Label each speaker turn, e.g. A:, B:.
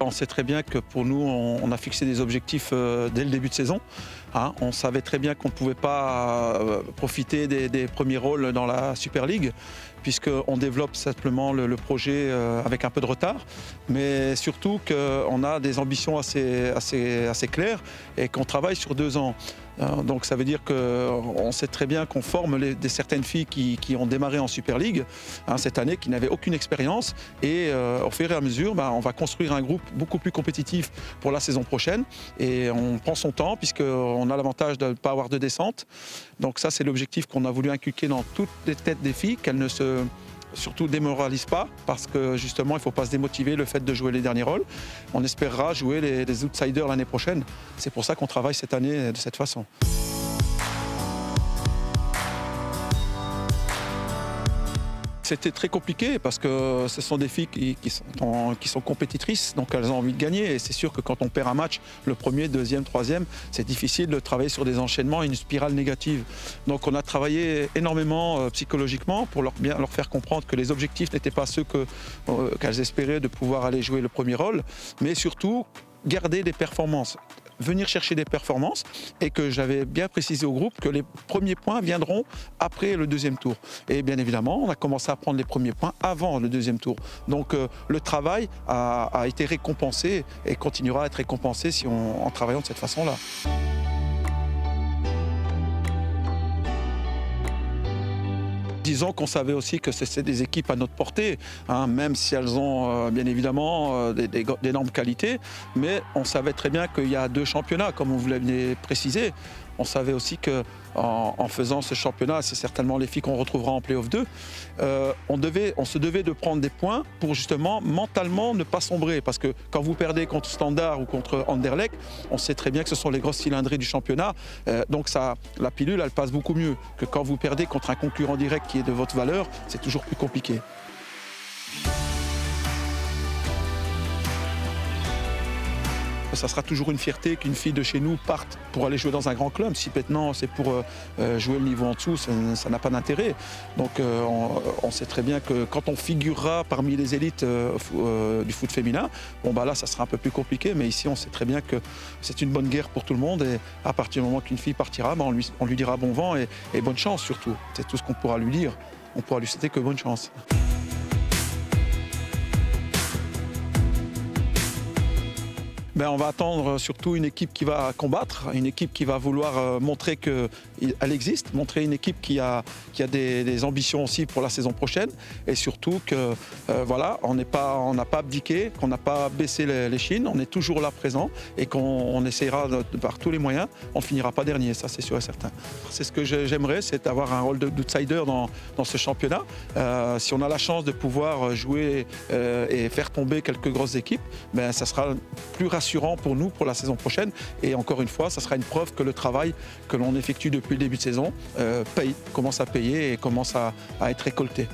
A: On sait très bien que pour nous, on a fixé des objectifs dès le début de saison. On savait très bien qu'on ne pouvait pas profiter des premiers rôles dans la Super League, puisqu'on développe simplement le projet avec un peu de retard, mais surtout qu'on a des ambitions assez claires et qu'on travaille sur 2 ans. Donc ça veut dire qu'on sait très bien qu'on forme certaines filles qui ont démarré en Super League cette année, qui n'avaient aucune expérience, et au fur et à mesure, on va construire un groupe beaucoup plus compétitif pour la saison prochaine, et on prend son temps puisqu'on a l'avantage de ne pas avoir de descente. Donc ça, c'est l'objectif qu'on a voulu inculquer dans toutes les têtes des filles, qu'elles ne se surtout démoralise pas, parce que justement il ne faut pas se démotiver le fait de jouer les derniers rôles. On espérera jouer les outsiders l'année prochaine. C'est pour ça qu'on travaille cette année de cette façon. C'était très compliqué parce que ce sont des filles qui sont compétitrices, donc elles ont envie de gagner. Et c'est sûr que quand on perd un match, le premier, deuxième, troisième, c'est difficile de travailler sur des enchaînements et une spirale négative. Donc on a travaillé énormément psychologiquement pour bien leur faire comprendre que les objectifs n'étaient pas ceux qu'elles espéraient de pouvoir aller jouer le premier rôle, mais surtout garder des performances, venir chercher des performances, et que j'avais bien précisé au groupe que les premiers points viendront après le deuxième tour. Et bien évidemment, on a commencé à prendre les premiers points avant le deuxième tour. Donc le travail a été récompensé et continuera à être récompensé en travaillant de cette façon-là. Disons qu'on savait aussi que c'est des équipes à notre portée, même si elles ont bien évidemment d'énormes qualités, mais on savait très bien qu'il y a 2 championnats, comme vous l'avez précisé. On savait aussi qu'en faisant ce championnat, c'est certainement les filles qu'on retrouvera en Play-off 2, on se devait de prendre des points pour justement mentalement ne pas sombrer. Parce que quand vous perdez contre Standard ou contre Anderlecht, on sait très bien que ce sont les grosses cylindrées du championnat. Donc la pilule, elle passe beaucoup mieux que quand vous perdez contre un concurrent direct qui est de votre valeur. C'est toujours plus compliqué. Ça sera toujours une fierté qu'une fille de chez nous parte pour aller jouer dans un grand club. Si maintenant c'est pour jouer le niveau en dessous, ça n'a pas d'intérêt. Donc on sait très bien que quand on figurera parmi les élites du foot féminin, là ça sera un peu plus compliqué, mais ici on sait très bien que c'est une bonne guerre pour tout le monde, et à partir du moment qu'une fille partira, on lui dira bon vent et bonne chance surtout. C'est tout ce qu'on pourra lui dire. On pourra lui souhaiter que bonne chance. On va attendre surtout une équipe qui va combattre, une équipe qui va vouloir montrer qu'elle existe, montrer une équipe qui a des ambitions aussi pour la saison prochaine, et surtout que on n'a pas abdiqué, qu'on n'a pas baissé les chines, on est toujours là présent, et qu'on essaiera par tous les moyens, on ne finira pas dernier, ça c'est sûr et certain. C'est ce que j'aimerais, c'est avoir un rôle d'outsider dans ce championnat. Si on a la chance de pouvoir jouer et faire tomber quelques grosses équipes, ça sera plus rassurant pour nous pour la saison prochaine, et encore une fois ça sera une preuve que le travail que l'on effectue depuis le début de saison commence à payer et commence à être récolté.